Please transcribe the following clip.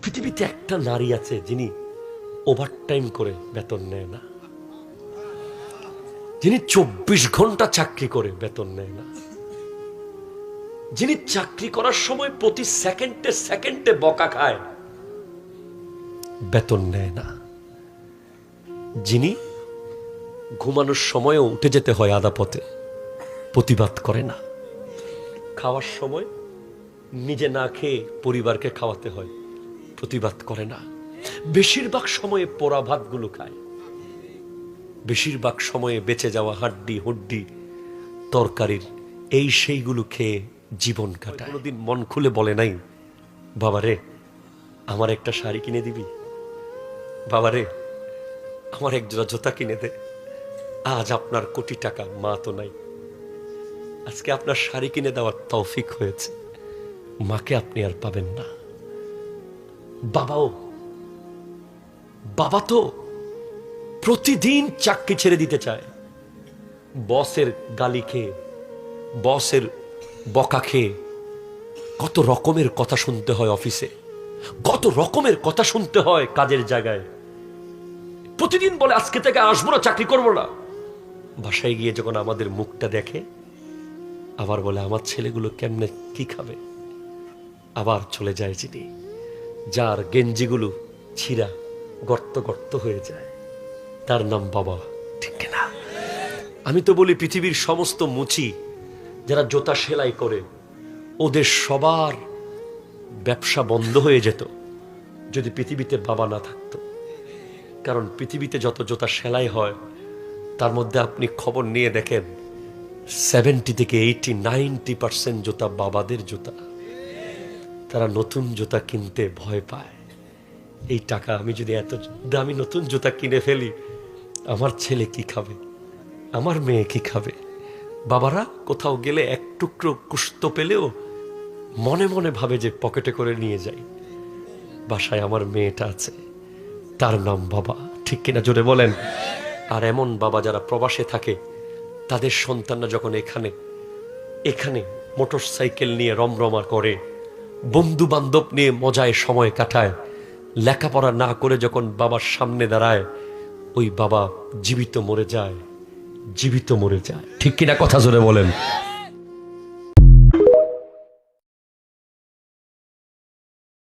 পৃথিবীতে একটা নারী আছে যিনি ওভারটাইম করে বেতন নেয় না, যিনি 24 ঘন্টা চাকরি করে বেতন নেয় না, যিনি চাকরি করার সময় প্রতি সেকেন্ডে সেকেন্ডে বকা খায়, বেতন নেয় না, যিনি ঘুমানোর সময়ও উঠে যেতে হয় আধা পথে, প্রতিবাদ করে না, খাওয়ার সময় নিজে না খেয়ে পরিবারকে খাওয়াতে হয়, প্রতিবাদ করে না, বেশিরভাগ সময়ে পোড়া ভাতগুলো খায়, বেশিরভাগ সময়ে বেঁচে যাওয়া হাড্ডি হুড্ডি তরকারির এই সেইগুলো খেয়ে জীবন কাটায়। কোনোদিন মন খুলে বলে নাই, বাবারে আমার একটা শাড়ি কিনে দিবি, বাবারে আমার এক জোড়া জুতা কিনে দে। আজ আপনার কোটি টাকা, মা তো নাই, আজকে আপনার শাড়ি কিনে দেওয়ার তৌফিক হয়েছে, মাকে আপনি আর পাবেন না। বাবা তো প্রতিদিন চাকরি ছেড়ে দিতে চায়, বসের গালি খেয়ে, বসের বকা খেয়ে কত রকমের কথা শুনতে হয় অফিসে, কত রকমের কথা শুনতে হয় কাজের জায়গায়। প্রতিদিন বলে আজকে থেকে আসবো না, চাকরি করবো না। বাসায় গিয়ে যখন আমাদের মুখটা দেখে আবার বলে আমার ছেলেগুলো কেমনে কি খাবে। আবার চলে যায় যিনি, যার গেঞ্জিগুলো ছিঁড়া গর্ত গর্ত হয়ে যায়, তার নাম বাবা, ঠিক না? আমি তো বলি পৃথিবীর সমস্ত মুচি যারা জুতা সেলাই করে ওদের সবার ব্যবসা বন্ধ হয়ে যেত যদি পৃথিবীতে বাবা না থাকতো। কারণ পৃথিবীতে যত জুতা সেলাই হয় তার মধ্যে আপনি খবর নিয়ে দেখেন 70 থেকে 80-90% জুতা বাবাদের জুতা। তারা নতুন জুতা কিনতে ভয় পায়, এই টাকা আমি যদি এত দামি নতুন জুতা কিনে ফেলি আমার ছেলে কি খাবে, আমার মেয়ে কি খাবে। বাবারা কোথাও গেলে এক টুকরো কুস্ত পেলেও মনে মনে ভাবে যে পকেটে করে নিয়ে যাই, বাসায় আমার মেয়েটা আছে, তার নাম বাবা, ঠিক কিনা জোরে বলেন। আর এমন বাবা যারা প্রবাসে থাকে তাদের সন্তানরা যখন এখানে মোটর সাইকেল নিয়ে রমরমা করে, বন্ধু বান্ধব নিয়ে মজায় সময় কাটায়, লেখাপড়া না করে যখন বাবার সামনে দাঁড়ায় ওই বাবা জীবিত মরে যায়, জীবিত মরে যায়, ঠিক কিনা কথা জোরে বলেন।